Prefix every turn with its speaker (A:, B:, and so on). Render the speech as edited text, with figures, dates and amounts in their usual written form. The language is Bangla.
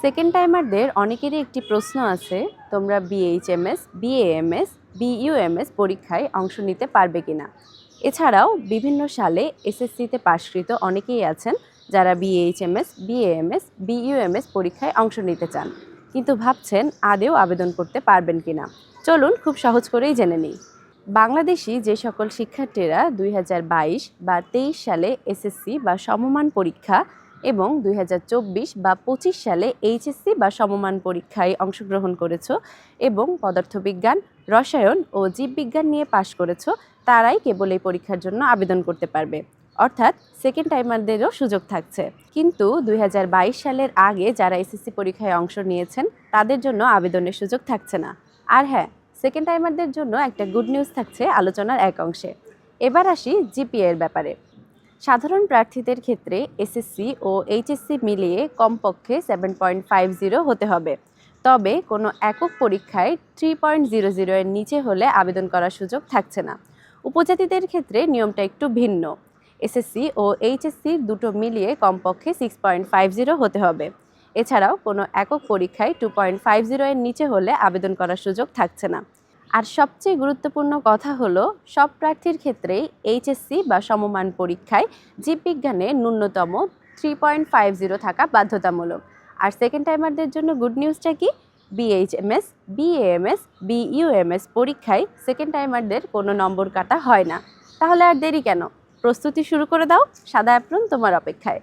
A: সেকেন্ড টাইমারদের অনেকেরই একটি প্রশ্ন আছে, তোমরা বিএইচএমএস, বিএএমএস, বিইউএমএস পরীক্ষায় অংশ নিতে পারবে কিনা। এছাড়াও বিভিন্ন সালে এসএসসিতে পাশকৃত অনেকেই আছেন যারা বিএইচএমএস, বিএএমএস, বিইউএমএস পরীক্ষায় অংশ নিতে চান, কিন্তু ভাবছেন আদেও আবেদন করতে পারবেন কিনা। চলুন খুব সহজ করেই জেনে নিই। বাংলাদেশি যে সকল শিক্ষার্থীরা 2022 বা 23 সালে এসএসসি বা সমমান পরীক্ষা এবং 2024 বা 25 সালে এইচএসসি বা সমমান পরীক্ষায় অংশগ্রহণ করেছো এবং পদার্থবিজ্ঞান, রসায়ন ও জীববিজ্ঞান নিয়ে পাশ করেছো, তারাই কেবল এই পরীক্ষার জন্য আবেদন করতে পারবে। অর্থাৎ সেকেন্ড টাইমারদেরও সুযোগ থাকছে। কিন্তু 2022 সালের আগে যারা এসএসসি পরীক্ষায় অংশ নিয়েছেন তাদের জন্য আবেদনের সুযোগ থাকছে না। আর হ্যাঁ, সেকেন্ড টাইমারদের জন্য একটা গুড নিউজ থাকছে আলোচনার এক অংশে। এবার আসি জিপিএ এর ব্যাপারে। সাধারণ প্রার্থীদের ক্ষেত্রে এসএসসি ও এইচএসসি মিলিয়ে কমপক্ষে 7.50 হতে হবে। তবে কোনো একক পরীক্ষায় 3.00 এর নিচে হলে আবেদন করার সুযোগ থাকছে না। উপজাতিদের ক্ষেত্রে নিয়মটা একটু ভিন্ন। এসএসসি ও এইচএসসি দুটো মিলিয়ে কমপক্ষে 6.50 হতে হবে। এছাড়াও কোনো একক পরীক্ষায় 2.50 এর নিচে হলে আবেদন করার সুযোগ থাকছে না। আর সবচেয়ে গুরুত্বপূর্ণ কথা হলো, সব প্রার্থীর ক্ষেত্রেই এইচএসসি বা সমমান পরীক্ষায় জীববিজ্ঞানে ন্যূনতম 3.50 থাকা বাধ্যতামূলক। আর সেকেন্ড টাইমারদের জন্য গুড নিউজটা কি? বিএইচএমএস, বিএএমএস, বিইউএমএস পরীক্ষায় সেকেন্ড টাইমারদের কোনো নম্বর কাটা হয় না। তাহলে আর দেরি কেন? প্রস্তুতি শুরু করে দাও, সাদা অ্যাপ্রন তোমার অপেক্ষায়।